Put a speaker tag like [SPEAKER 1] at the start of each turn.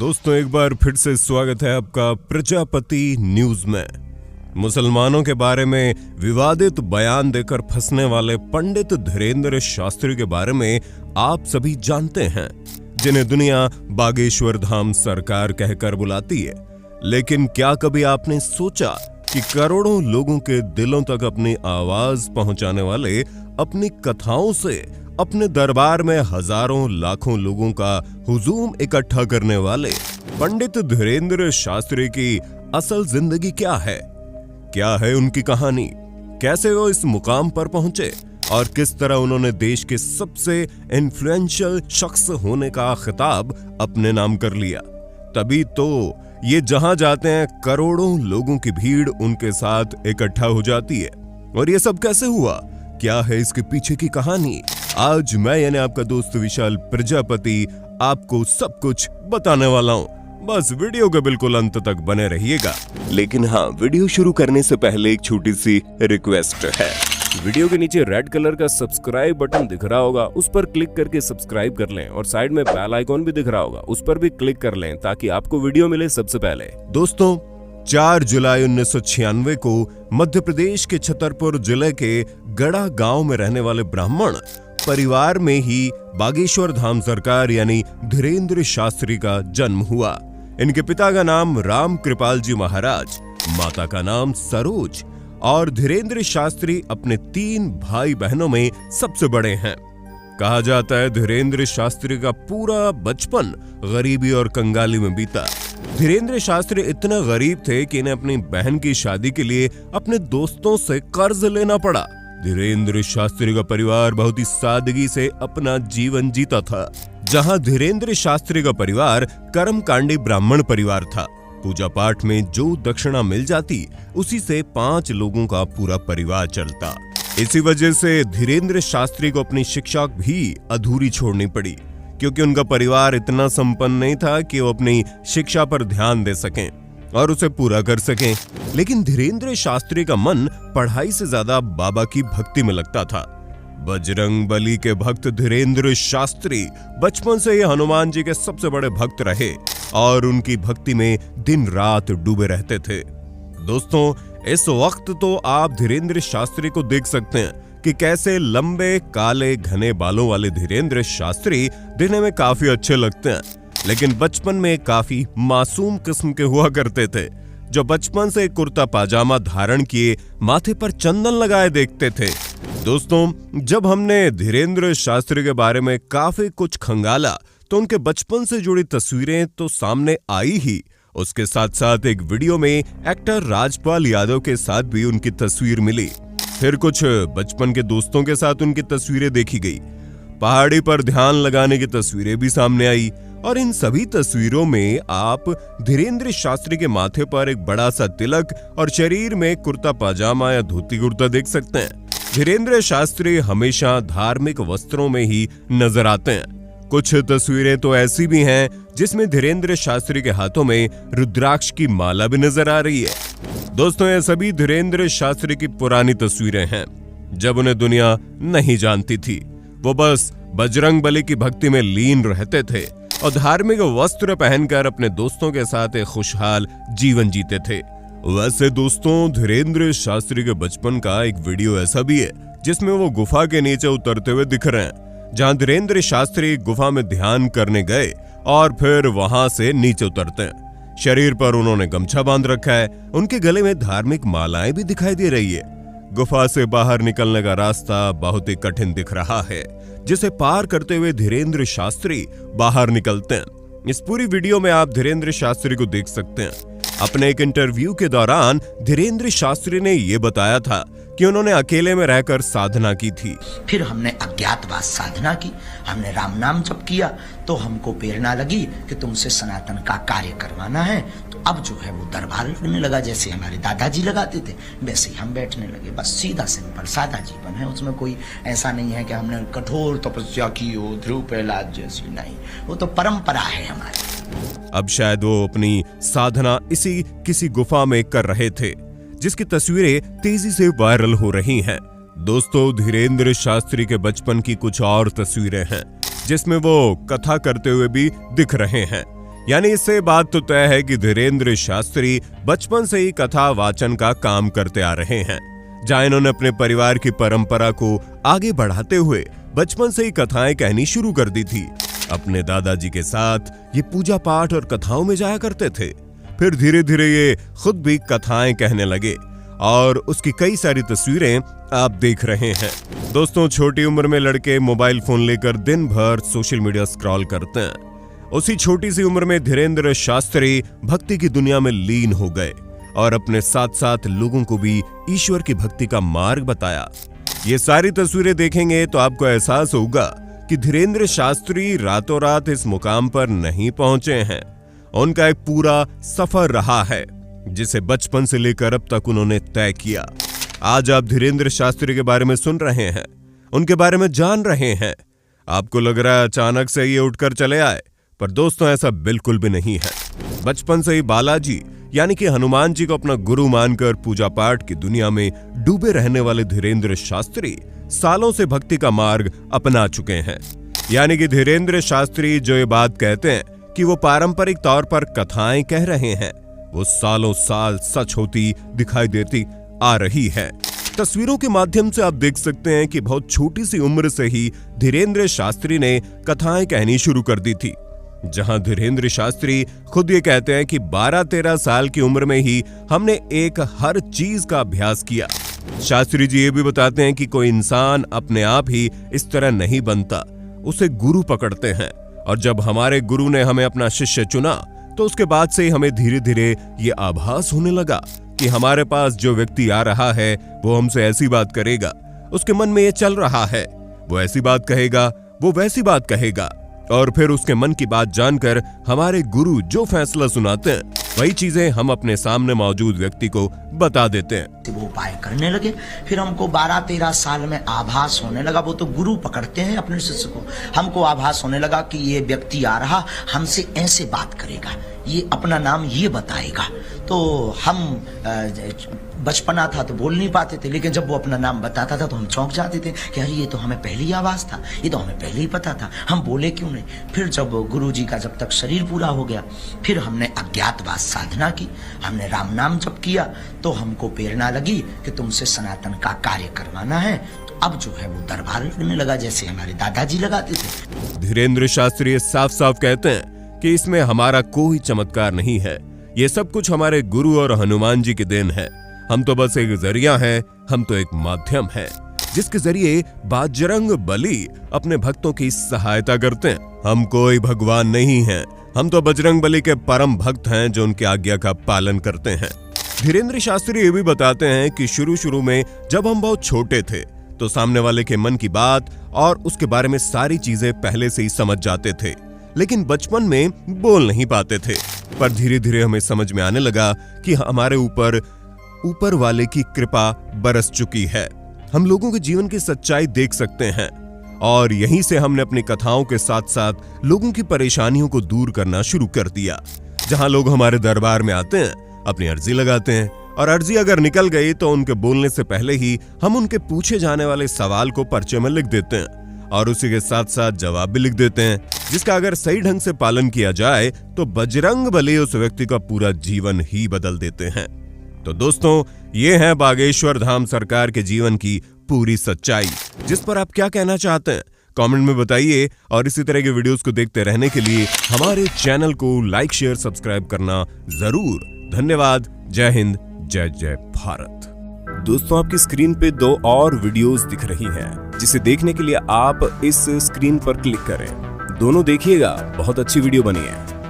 [SPEAKER 1] दोस्तों एक बार फिर से स्वागत है आपका प्रजापति न्यूज में। मुसलमानों के बारे में विवादित बयान देकर फंसने वाले पंडित धीरेंद्र शास्त्री के बारे में आप सभी जानते हैं, जिन्हें दुनिया बागेश्वर धाम सरकार कहकर बुलाती है। लेकिन क्या कभी आपने सोचा कि करोड़ों लोगों के दिलों तक अपनी आवाज पहुंचाने वाले, अपनी कथाओं से अपने दरबार में हजारों लाखों लोगों का हुजूम इकट्ठा करने वाले पंडित धीरेंद्र शास्त्री की असल जिंदगी क्या है? क्या है उनकी कहानी? कैसे वो इस मुकाम पर पहुंचे और किस तरह उन्होंने देश के सबसे इन्फ्लुएंशियल शख्स होने का खिताब अपने नाम कर लिया? तभी तो ये जहां जाते हैं करोड़ों लोगों की भीड़ उनके साथ इकट्ठा हो जाती है। और ये सब कैसे हुआ? क्या है इसके पीछे की कहानी? आज मैं यानी आपका दोस्त विशाल प्रजापति आपको सब कुछ बताने वाला हूँ। बस वीडियो के बिल्कुल अंत तक बने रहिएगा। लेकिन हाँ, वीडियो शुरू करने से पहले एक छोटी सी रिक्वेस्ट है।
[SPEAKER 2] वीडियो के नीचे रेड कलर का सब्सक्राइब बटन दिख रहा होगा, उस पर क्लिक करके सब्सक्राइब कर लें और साइड में बेल आइकॉन भी दिख रहा होगा, उस पर भी क्लिक कर लें ताकि आपको वीडियो मिले सबसे पहले।
[SPEAKER 1] दोस्तों 4 जुलाई 1996 को मध्य प्रदेश के छतरपुर जिले के गड़ा गांव में रहने वाले ब्राह्मण परिवार में ही बागेश्वर धाम सरकार यानी धीरेंद्र शास्त्री का जन्म हुआ। इनके पिता का नाम राम कृपाल जी महाराज, माता का नाम सरोज और धीरेंद्र शास्त्री अपने 3 भाई बहनों में सबसे बड़े हैं। कहा जाता है धीरेंद्र शास्त्री का पूरा बचपन गरीबी और कंगाली में बीता। धीरेंद्र शास्त्री इतने गरीब थे कि इन्हें अपनी बहन की शादी के लिए अपने दोस्तों से कर्ज लेना पड़ा। धीरेंद्र शास्त्री का परिवार बहुत ही सादगी से अपना जीवन जीता था। जहां धीरेंद्र शास्त्री का परिवार कर्मकांडी ब्राह्मण परिवार था। पूजा पाठ में जो दक्षिणा मिल जाती उसी से 5 लोगों का पूरा परिवार चलता। इसी वजह से धीरेंद्र शास्त्री को अपनी शिक्षा भी अधूरी छोड़नी पड़ी, क्योंकि उनका परिवार इतना संपन्न नहीं था कि वो अपनी शिक्षा पर ध्यान दे सकें और उसे पूरा कर सकें। लेकिन धीरेंद्र शास्त्री का मन पढ़ाई से ज्यादा बाबा की भक्ति में लगता था। बजरंग बली के भक्त धीरेंद्र शास्त्री बचपन से ही हनुमान जी के सबसे बड़े भक्त रहे और उनकी भक्ति में दिन रात डूबे रहते थे। दोस्तों इस वक्त तो आप धीरेंद्र शास्त्री को देख सकते हैं कि कैसे लंबे काले घने बालों वाले धीरेंद्र शास्त्री दिखने में काफी अच्छे लगते हैं, लेकिन बचपन में काफी मासूम किस्म के हुआ करते थे, जो बचपन से कुर्ता पाजामा धारण किए माथे पर चंदन लगाए देखते थे। दोस्तों जब हमने धीरेंद्र शास्त्री के बारे में काफी कुछ खंगाला तो उनके बचपन से जुड़ी तस्वीरें तो सामने आई ही, उसके साथ साथ एक वीडियो में एक्टर राजपाल यादव के साथ भी उनकी तस्वीर मिली। फिर कुछ बचपन के दोस्तों के साथ उनकी तस्वीरें देखी गई। पहाड़ी पर ध्यान लगाने की तस्वीरें भी सामने आई और इन सभी तस्वीरों में आप धीरेंद्र शास्त्री के माथे पर एक बड़ा सा तिलक और शरीर में कुर्ता पाजामा या धोती कुर्ता देख सकते हैं। धीरेंद्र शास्त्री हमेशा धार्मिक वस्त्रों में ही नजर आते हैं। कुछ तस्वीरें तो ऐसी भी हैं जिसमें धीरेंद्र शास्त्री के हाथों में रुद्राक्ष की माला भी नजर आ रही है। दोस्तों ये सभी धीरेंद्र शास्त्री की पुरानी तस्वीरें हैं, जब उन्हें दुनिया नहीं जानती थी। वो बस बजरंग बली की भक्ति में लीन रहते थे और धार्मिक वस्त्र पहनकर अपने दोस्तों के साथ एक खुशहाल जीवन जीते थे। वैसे दोस्तों धीरेंद्र शास्त्री के बचपन का एक वीडियो ऐसा भी है जिसमें वो गुफा के नीचे उतरते हुए दिख रहे हैं, जहां धीरेंद्र शास्त्री गुफा में ध्यान करने गए और फिर वहां से नीचे उतरते हैं। शरीर पर उन्होंने गमछा बांध रखा है, उनके गले में धार्मिक मालाएं भी दिखाई दे रही है। गुफा से बाहर निकलने का रास्ता बहुत ही कठिन दिख रहा है, जिसे पार करते हुए धीरेंद्र शास्त्री बाहर निकलते हैं। इस पूरी वीडियो में आप धीरेंद्र शास्त्री को देख सकते हैं। अपने एक इंटरव्यू के दौरान धीरेंद्र शास्त्री ने यह बताया था कि उन्होंने अकेले में रहकर साधना की थी।
[SPEAKER 3] फिर हमने अज्ञातवास साधना की, हमने राम नाम जप किया, तो हमको प्रेरणा लगी कि तुमसे सनातन का कार्य करवाना है। तो अब जो है वो दरबार लगने लगा, जैसे हमारे दादाजी लगाते थे वैसे ही हम बैठने लगे। बस सीधा सिंपल सादा जीवन है, उसमें कोई ऐसा नहीं है कि हमने कठोर तपस्या की हो ध्रुव प्रहलाद जैसी, नहीं, वो तो परंपरा है हमारी।
[SPEAKER 1] अब शायद वो अपनी साधना इसी किसी गुफा में कर रहे थे, जिसकी तस्वीरें तेजी से वायरल हो रही हैं। दोस्तों धीरेंद्र शास्त्री के बचपन की कुछ और तस्वीरें हैं जिसमें वो कथा करते हुए भी दिख रहे हैं। यानी इससे बात तो तय है कि धीरेन्द्र शास्त्री बचपन से ही कथा वाचन का काम करते आ रहे हैं, जहां इन्होंने अपने परिवार की परंपरा को आगे बढ़ाते हुए बचपन से ही कथाएं कहनी शुरू कर दी थी। अपने दादाजी के साथ ये पूजा पाठ और कथाओं में जाया करते थे। फिर धीरे धीरे ये खुद भी कथाएं कहने लगे और उसकी कई सारी तस्वीरें आप देख रहे हैं। दोस्तों, छोटी उम्र में लड़के मोबाइल फोन लेकर दिन भर सोशल मीडिया स्क्रॉल करते हैं। उसी छोटी सी उम्र में धीरेन्द्र शास्त्री भक्ति की दुनिया में लीन हो गए और अपने साथ साथ लोगों को भी ईश्वर की भक्ति का मार्ग बताया। ये सारी तस्वीरें देखेंगे तो आपको एहसास होगा कि धीरेन्द्र शास्त्री रातों रात इस मुकाम पर नहीं पहुंचे हैं। उनका एक पूरा सफर रहा है जिसे बचपन से लेकर अब तक उन्होंने तय किया। आज आप धीरेन्द्र शास्त्री के बारे में सुन रहे हैं, उनके बारे में जान रहे हैं। आपको लग रहा है अचानक से ये उठकर चले आए, पर दोस्तों ऐसा बिल्कुल भी नहीं है। बचपन से ही बालाजी यानी कि हनुमान जी को अपना गुरु मानकर पूजा पाठ की दुनिया में डूबे रहने वाले धीरेन्द्र शास्त्री सालों से भक्ति का मार्ग अपना चुके हैं। यानी कि धीरेन्द्र शास्त्री जो ये बात कहते हैं कि वो पारंपरिक तौर पर कथाएं कह रहे हैं, वो सालों साल सच होती दिखाई देती आ रही है। तस्वीरों के माध्यम से आप देख सकते हैं कि बहुत छोटी सी उम्र से ही धीरेन्द्र शास्त्री ने कथाएं कहनी शुरू कर दी थी। जहां धीरेन्द्र शास्त्री खुद ये कहते हैं कि 12-13 साल की उम्र में ही हमने एक हर चीज का अभ्यास किया। शास्त्री जी ये भी बताते हैं कि कोई इंसान अपने आप ही इस तरह नहीं बनता, उसे गुरु पकड़ते हैं, और जब हमारे गुरु ने हमें अपना शिष्य चुना तो उसके बाद से हमें धीरे धीरे ये आभास होने लगा कि हमारे पास जो व्यक्ति आ रहा है वो हमसे ऐसी बात करेगा, उसके मन में ये चल रहा है, वो ऐसी बात कहेगा, वो वैसी बात कहेगा, और फिर उसके मन की बात जानकर हमारे गुरु जो फैसला सुनाते हैं वही चीजें हम अपने सामने मौजूद व्यक्ति को बता देते हैं।
[SPEAKER 3] वो उपाय करने लगे। फिर हमको 12-13 साल में आभास होने लगा, वो तो गुरु पकड़ते हैं अपने शिष्य को, हमको आभास होने लगा कि ये व्यक्ति आ रहा हमसे ऐसे बात करेगा, ये अपना नाम ये बताएगा। तो हम बचपना था तो बोल नहीं पाते थे, लेकिन जब वो अपना नाम बताता था तो हम चौंक जाते थे कि अरे ये तो हमें पहले ही आवाज था, ये तो हमें पहले ही पता था, हम बोले क्यों नहीं। फिर जब गुरु जी का जब तक शरीर पूरा हो गया, फिर हमने अज्ञातवास साधना की, हमने राम नाम जप किया, तो हमको प्रेरणा लगी कि तुमसे सनातन का कार्य करवाना है। तो अब जो है वो दरबार लगने लगा जैसे हमारे दादाजी लगाते थे।
[SPEAKER 1] धीरेन्द्र शास्त्री साफ साफ कहते हैं कि इसमें हमारा कोई चमत्कार नहीं है, ये सब कुछ हमारे गुरु और हनुमान जी की देन है। हम तो बस एक जरिया हैं, हम तो एक माध्यम हैं, जिसके जरिए बजरंग बली अपने भक्तों की सहायता करते हैं। हम कोई भगवान नहीं हैं, हम तो बजरंग बली के परम भक्त हैं जो उनकी आज्ञा का पालन करते हैं। धीरेन्द्र शास्त्री ये भी बताते हैं कि शुरू में जब हम बहुत छोटे थे तो सामने वाले के मन की बात और उसके बारे में सारी चीजें पहले से ही समझ जाते थे, लेकिन बचपन में बोल नहीं पाते थे। पर धीरे धीरे हमें समझ में आने लगा कि हमारे ऊपर वाले की कृपा बरस चुकी है, हम लोगों के जीवन की सच्चाई देख सकते हैं, और यहीं से हमने अपनी कथाओं के साथ साथ लोगों की परेशानियों को दूर करना शुरू कर दिया। जहां लोग हमारे दरबार में आते हैं, अपनी अर्जी लगाते हैं, और अर्जी अगर निकल गई तो उनके बोलने से पहले ही हम उनके पूछे जाने वाले सवाल को पर्चे में लिख देते हैं और उसी के साथ साथ जवाब भी लिख देते हैं, जिसका अगर सही ढंग से पालन किया जाए तो बजरंग बली उस व्यक्ति का पूरा जीवन ही बदल देते हैं। तो दोस्तों, ये है बागेश्वर धाम सरकार के जीवन की पूरी सच्चाई, जिस पर आप क्या कहना चाहते हैं कमेंट में बताइए, और इसी तरह के वीडियोस को देखते रहने के लिए हमारे चैनल को लाइक शेयर सब्सक्राइब करना जरूर। धन्यवाद। जय हिंद, जय जय भारत।
[SPEAKER 2] दोस्तों, आपकी स्क्रीन पे 2 और वीडियोस दिख रही हैं, जिसे देखने के लिए आप इस स्क्रीन पर क्लिक करें। दोनों देखिएगा, बहुत अच्छी वीडियो बनी है।